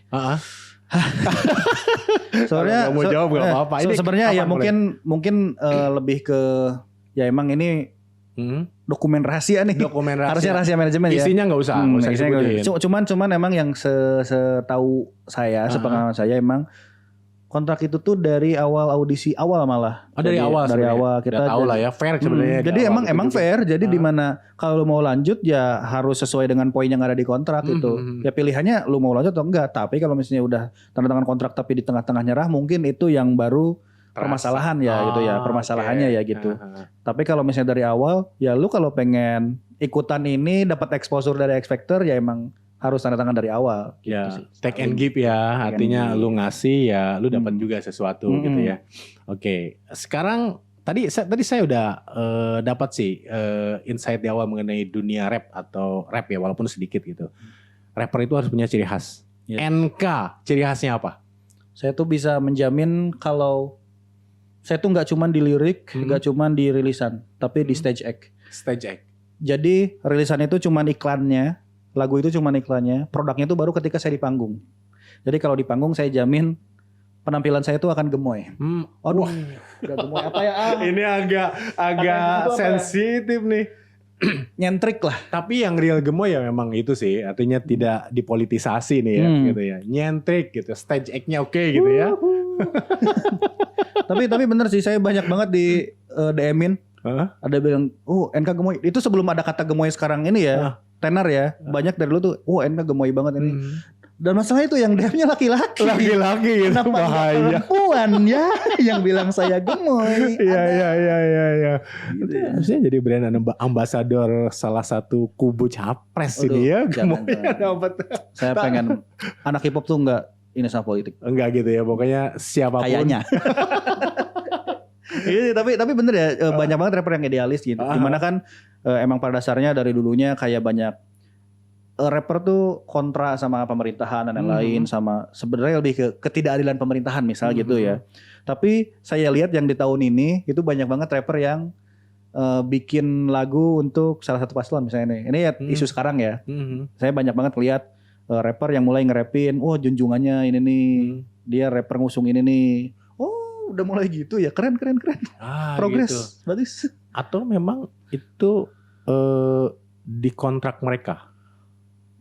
Soalnya mau jawab nggak apa-apa. Sebenarnya ya mungkin lebih ke ya emang ini dokumen rahasia nih. Harusnya rahasia manajemen ya. Isinya nggak usah disebutin. Cuman emang yang setahu saya, sepengalaman saya emang kontrak itu tuh dari awal audisi awal malah. Dari awal kita tahu lah ya, fair sebenarnya. Jadi emang fair. Jadi di mana kalau mau lanjut ya harus sesuai dengan poin yang ada di kontrak itu. Ya pilihannya lu mau lanjut atau enggak. Tapi kalau misalnya udah tanda tangan kontrak tapi di tengah-tengah nyerah, mungkin itu yang baru permasalahan ya gitu ya, permasalahannya ya gitu. Tapi kalau misalnya dari awal ya lu kalau pengen ikutan ini dapat exposure dari X Factor ya emang harus tanda tangan dari awal gitu ya, sih. Take and give ya, artinya lu ngasih ya lu dapat juga sesuatu gitu ya. Oke, sekarang tadi saya udah dapat sih insight di awal mengenai dunia rap atau rap ya walaupun sedikit gitu. Rapper itu harus punya ciri khas. NK, ciri khasnya apa? Saya tuh bisa menjamin kalau saya tuh nggak cuma di lirik, nggak cuma di rilisan, tapi di stage act. Stage act. Jadi rilisan itu cuma iklannya, lagu itu cuma iklannya, produknya itu baru ketika saya di panggung. Jadi kalau di panggung saya jamin penampilan saya itu akan gemoy. Aduh, udah gemoy apa ya? Ini agak sensitif nih. Nyentrik lah. Tapi yang real gemoy ya memang itu sih, artinya tidak dipolitisasi nih ya, gitu ya. Nyentrik gitu, stage act-nya oke gitu ya. Tapi bener sih, saya banyak banget di DM-in. Ada bilang, NK gemoy. Itu sebelum ada kata gemoy sekarang ini ya, tenar ya. Banyak dari dulu tuh, NK gemoy banget ini. Dan masalah itu yang DM-nya laki-laki. Laki-laki itu bahaya. Perempuan ya yang bilang saya gemoy. Iya. Itu harusnya jadi brand ambasador salah satu kubu capres ini ya. Gemoy dapat. Saya pengen anak hip hop tuh enggak ini sama politik. Enggak gitu ya, pokoknya siapapun. Kayaknya. tapi bener ya, banyak banget rapper yang idealis gitu. Dimana kan emang pada dasarnya dari dulunya kayak banyak rapper tuh kontra sama pemerintahan dan lain-lain, sama sebenarnya lebih ke ketidakadilan pemerintahan misal gitu ya. Tapi saya lihat yang di tahun ini itu banyak banget rapper yang bikin lagu untuk salah satu paslon misalnya ini ya isu sekarang ya. Saya banyak banget lihat rapper yang mulai nge-rapin, junjungannya ini nih, dia rapper ngusung ini nih. Oh, udah mulai gitu ya, keren. Progres, gitu. bagus. Atau memang itu di kontrak mereka?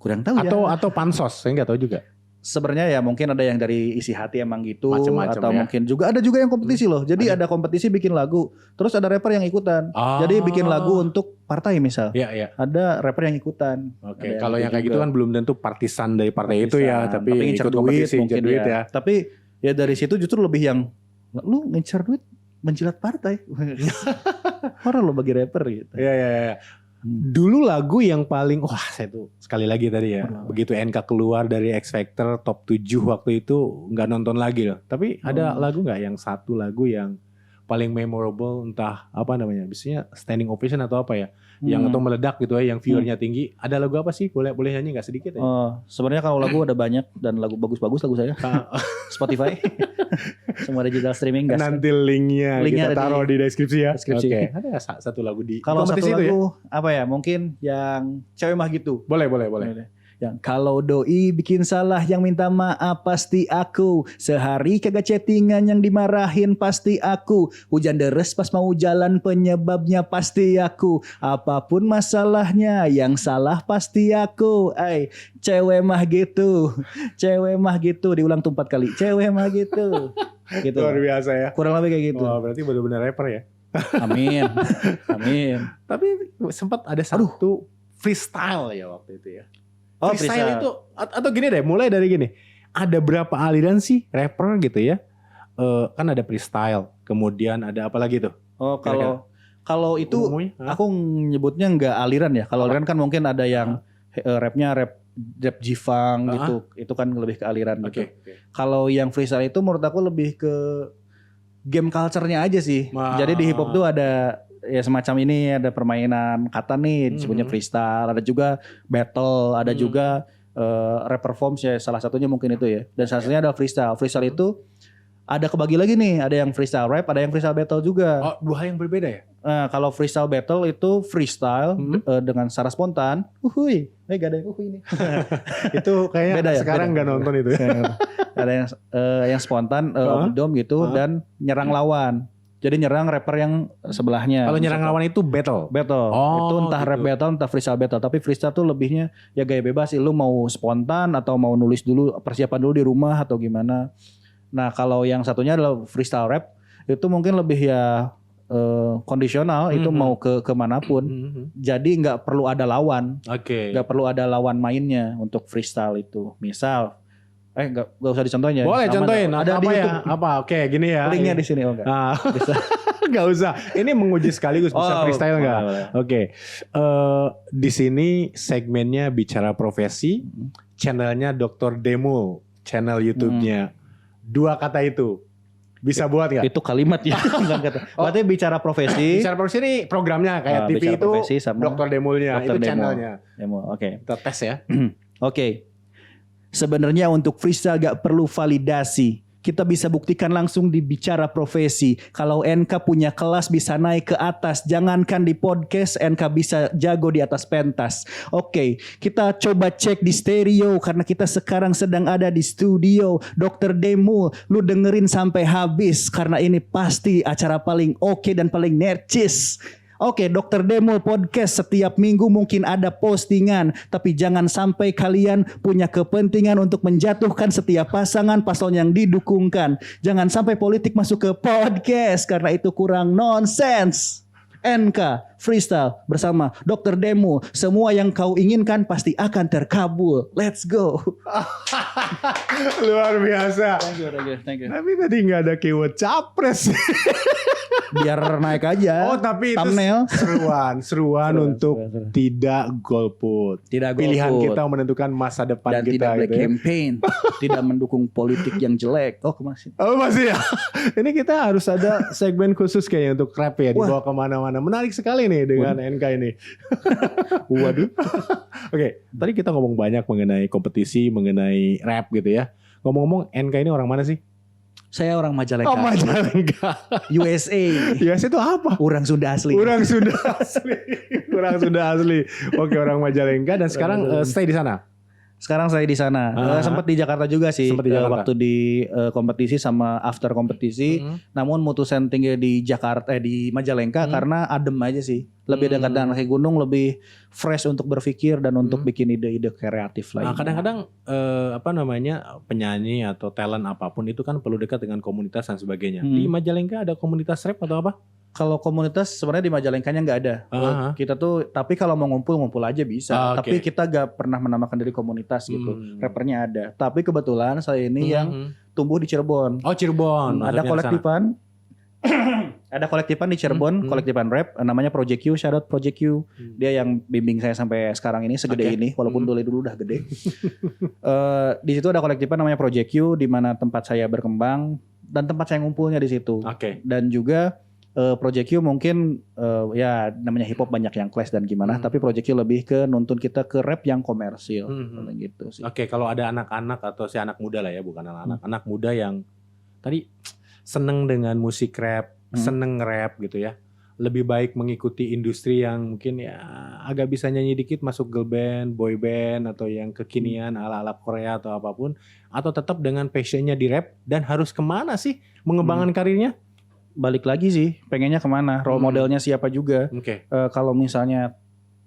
Kurang tahu ya. Atau pansos, saya nggak tahu juga. Sebenarnya ya mungkin ada yang dari isi hati emang gitu, Macem-macem atau ya. mungkin juga ada juga yang kompetisi loh. Jadi ada kompetisi bikin lagu, terus ada rapper yang ikutan. Jadi bikin lagu untuk partai misal. Iya. Ada rapper yang ikutan. Oke, kalau yang kayak gitu kan belum tentu partisan dari partai itu ya, tapi ngincer ikut kompetisi, mungkin ngincer duit ya. Tapi ya dari situ justru lebih yang lu ngincer duit menjilat partai. Horor lo bagi rapper gitu. Iya. Dulu lagu yang paling saya tuh sekali lagi tadi ya, begitu NK keluar dari X Factor top 7 waktu itu nggak nonton lagi loh. Tapi ada lagu nggak yang satu lagu yang paling memorable, entah apa namanya, biasanya standing ovation atau apa ya, yang atau meledak gitu ya, yang viewernya tinggi. Ada lagu apa sih? Boleh nyanyi nggak sedikit ya? Sebenarnya kalau lagu ada banyak dan lagu bagus-bagus lagu saya. Spotify, semua digital streaming. Nanti linknya kita taruh di deskripsi ya. Oke. Ada satu lagu di kalau satu kompetisi lagu itu ya? apa ya? Mungkin yang Cewek Mah Gitu. Boleh. Yang kalau doi bikin salah yang minta maaf pasti aku. Sehari kagak chattingan yang dimarahin pasti aku. Hujan deres pas mau jalan penyebabnya pasti aku. Apapun masalahnya yang salah pasti aku. Cewek mah gitu. Cewek mah gitu. Diulang tuh 4 kali. Cewek mah gitu. Gitu. Luar biasa ya. Kurang lebih kayak gitu. Berarti benar-benar rapper ya. Amin. Tapi sempat ada satu freestyle ya waktu itu ya. Freestyle itu atau gini deh, mulai dari gini. Ada berapa aliran sih rapper gitu ya? Kan ada freestyle, kemudian ada apa lagi tuh? Kalau itu umumnya, aku nyebutnya nggak aliran ya. Kalau aliran kan mungkin ada yang rapnya rap G-funk gitu. Itu kan lebih ke aliran gitu. Kalau yang freestyle itu menurut aku lebih ke game culture-nya aja sih. Jadi di hip hop tuh ada ya semacam ini, ada permainan kata nih disebutnya freestyle, ada juga battle, ada juga rap performance ya, salah satunya mungkin itu ya. Dan salah satunya ada freestyle. Freestyle itu ada kebagi lagi nih, ada yang freestyle rap, ada yang freestyle battle juga. Oh, dua hal yang berbeda ya? Kalau freestyle battle itu freestyle dengan secara spontan. Gak ada yang ini. Itu kayaknya beda ya, sekarang nggak nonton itu. Ada yang spontan, dom gitu, dan nyerang lawan. Jadi nyerang rapper yang sebelahnya. Kalau nyerang lawan itu battle. Itu entah gitu. Rap battle, entah freestyle battle. Tapi freestyle tuh lebihnya ya gaya bebas sih. Lu mau spontan atau mau nulis dulu, persiapan dulu di rumah atau gimana. Nah kalau yang satunya adalah freestyle rap, itu mungkin lebih ya kondisional. Itu mau ke manapun. Jadi nggak perlu ada lawan. Nggak perlu ada lawan mainnya untuk freestyle itu. Misal gak usah dicontohin ya. Boleh contohin. Ada apa di ya? Apa? Oke, gini ya. Linknya di sini enggak? Bisa. Gak usah. Ini menguji sekaligus bisa freestyle nggak? Oke. Di sini segmennya bicara profesi. Channelnya Dr. Demo. Channel YouTube-nya. 2 kata itu. Bisa buat nggak? Itu kalimat ya. Bukan kata. Berarti bicara profesi. Bicara profesi ini programnya kayak TV itu. Dr. Demo-nya. Itu channelnya. Demo. Oke. Kita tes ya. Oke. Sebenarnya untuk freestyle gak perlu validasi. Kita bisa buktikan langsung di bicara profesi. Kalau NK punya kelas bisa naik ke atas. Jangankan di podcast, NK bisa jago di atas pentas. Oke, kita coba cek di stereo. Karena kita sekarang sedang ada di studio. Dr. Demo, lu dengerin sampai habis. Karena ini pasti acara paling oke dan paling nercis. Oke, Dr. Demo podcast setiap minggu mungkin ada postingan. Tapi jangan sampai kalian punya kepentingan untuk menjatuhkan setiap pasangan paslon yang didukungkan. Jangan sampai politik masuk ke podcast karena itu kurang nonsens. NK Freestyle bersama Dr. Demo. Semua yang kau inginkan pasti akan terkabul. Let's go. Luar biasa. Thank you. Tapi tadi gak ada keyword capres. Biar naik aja. Tapi thumbnail. Itu seruan untuk tidak golput. Pilihan kita menentukan masa depan dan kita. Dan tidak black gitu campaign. Tidak mendukung politik yang jelek. Masih ya. Ini kita harus ada segmen khusus kayaknya untuk rap ya. Dibawa kemana-mana. Menarik sekali nih dengan NK ini. Waduh. Oke, tadi kita ngomong banyak mengenai kompetisi, mengenai rap gitu ya. Ngomong-ngomong, NK ini orang mana sih? Saya orang Majalengka. Majalengka. USA. USA itu apa? Orang Sunda asli. Orang Sunda asli. Oke, orang Majalengka dan sekarang stay di sana. Sekarang saya di sana. Sempat di Jakarta juga sih. Sempat di Jakarta. Waktu di kompetisi sama after kompetisi. Namun mutusin tinggal di Jakarta, di Majalengka karena adem aja sih. Lebih dekat dengan kaki gunung, lebih fresh untuk berpikir dan untuk bikin ide-ide kreatif lainnya. Nah, kadang-kadang penyanyi atau talent apapun itu kan perlu dekat dengan komunitas dan sebagainya. Di Majalengka ada komunitas rap atau apa? Kalau komunitas sebenarnya di Majalengkanya nggak ada. Kita tuh, tapi kalau mau ngumpul aja bisa. Tapi kita gak pernah menamakan diri komunitas gitu. Rappernya ada. Tapi kebetulan saya ini yang tumbuh di Cirebon. Oh, Cirebon. Ada kolektifan. Ada kolektifan di Cirebon, kolektifan rap namanya Project Q, shout out Project Q. Dia yang bimbing saya sampai sekarang ini segede ini, walaupun dulu udah gede. Di situ ada kolektifan namanya Project Q, di mana tempat saya berkembang dan tempat saya ngumpulnya di situ. Dan juga Project Q mungkin ya namanya hip hop banyak yang clash dan gimana, tapi Project Q lebih ke nuntun kita ke rap yang komersil, gitu sih. Kalau ada anak-anak atau si anak muda lah ya, bukan anak muda yang tadi seneng dengan musik rap, seneng rap gitu ya. Lebih baik mengikuti industri yang mungkin ya agak bisa nyanyi dikit, masuk girl band, boy band, atau yang kekinian ala-ala Korea atau apapun. Atau tetap dengan passionnya di rap, dan harus kemana sih mengembangkan karirnya? Balik lagi sih, pengennya kemana, role modelnya siapa juga. Kalau misalnya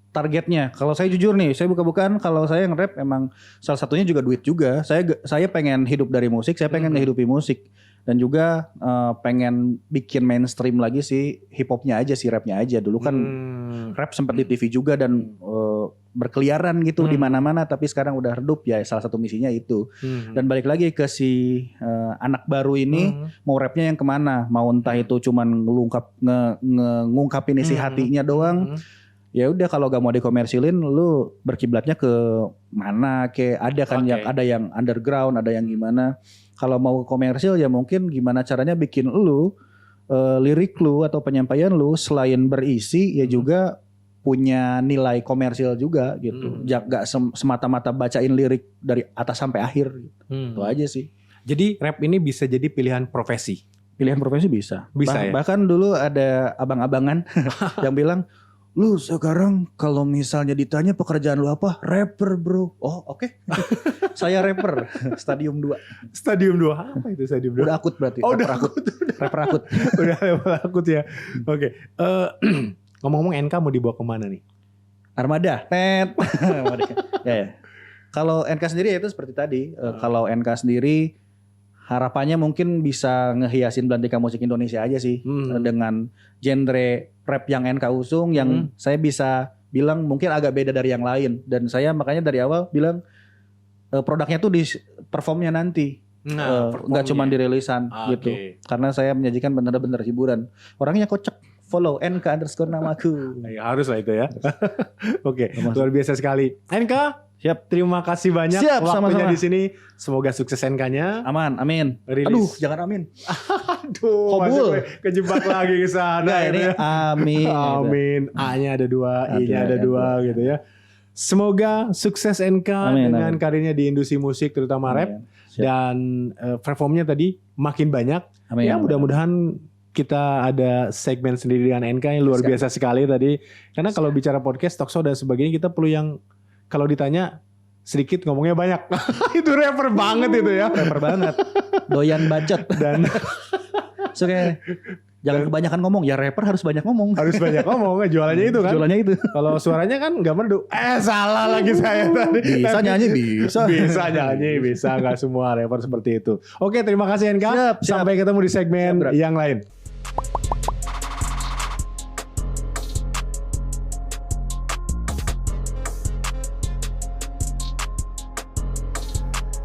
targetnya, kalau saya jujur nih, saya buka-bukaan, kalau saya nge-rap emang salah satunya juga duit juga. Saya pengen hidup dari musik, saya pengen ngehidupi musik. Dan juga pengen bikin mainstream lagi sih hip hopnya aja sih, rapnya aja. Dulu kan rap sempat di TV juga dan berkeliaran gitu di mana-mana, tapi sekarang udah redup ya. Salah satu misinya itu. Dan balik lagi ke si anak baru ini, mau rapnya yang kemana? Mau entah itu cuman ngungkapin isi hatinya doang. Ya udah, kalau gak mau dikomersilin, lu berkiblatnya ke mana? Kayak ada kan yang ada yang underground, ada yang gimana. Kalau mau komersil ya mungkin gimana caranya bikin lu lirik lu atau penyampaian lu selain berisi ya juga punya nilai komersil juga gitu. Gak semata-mata bacain lirik dari atas sampai akhir gitu. Itu aja sih. Jadi rap ini bisa jadi pilihan profesi. Pilihan profesi bisa. Ya? Bahkan dulu ada abang-abangan yang bilang, lu sekarang kalau misalnya ditanya pekerjaan lu apa? Rapper bro. Oh oke. Saya rapper. Stadium 2. Stadium 2? Apa itu Stadium 2? Udah akut berarti. Oh, udah akut. Rapper akut. Udah akut ya. Oke. Ngomong-ngomong, NK mau dibawa kemana nih? Armada. Tet. Ya. Kalau NK sendiri ya itu seperti tadi. Kalau NK sendiri harapannya mungkin bisa ngehiasin Belantika musik Indonesia aja sih. Dengan genre rap yang NK usung, yang saya bisa bilang mungkin agak beda dari yang lain. Dan saya makanya dari awal bilang produknya tuh di performnya nanti. Nggak cuma di rilisan gitu. Karena saya menyajikan benar-benar hiburan. Orangnya kocak. Follow NK_namaku. Ya, harus lah itu ya. Oke, luar biasa sekali. NK, siap. Terima kasih banyak waktunya di sini. Semoga sukses NK-nya. Aman, amin. Rilis. Aduh, jangan amin. Aduh, masih kejebak lagi ke sana. Nah, ini amin. Amin. A-nya ada 2, I-nya ada 2 gitu ya. Semoga sukses NK dengan karirnya di industri musik, terutama rap. Dan performnya tadi makin banyak. Amin. Ya, mudah-mudahan kita ada segmen sendiri dengan NK yang luar biasa sekali tadi. Karena kalau bicara podcast, talkshow dan sebagainya, kita perlu yang kalau ditanya sedikit ngomongnya banyak. Itu rapper banget itu ya. Rapper banget. Doyan bacot. Dan jangan kebanyakan ngomong. Ya rapper harus banyak ngomong. Harus banyak ngomong. Jualannya itu kan. Jualannya itu. Kalau suaranya kan gak merdu. Salah lagi saya tadi. Bisa nyanyi, bisa. Bisa nyanyi, bisa. Gak semua rapper seperti itu. Oke, terima kasih NK. Siap. Sampai ketemu di segmen yang lain.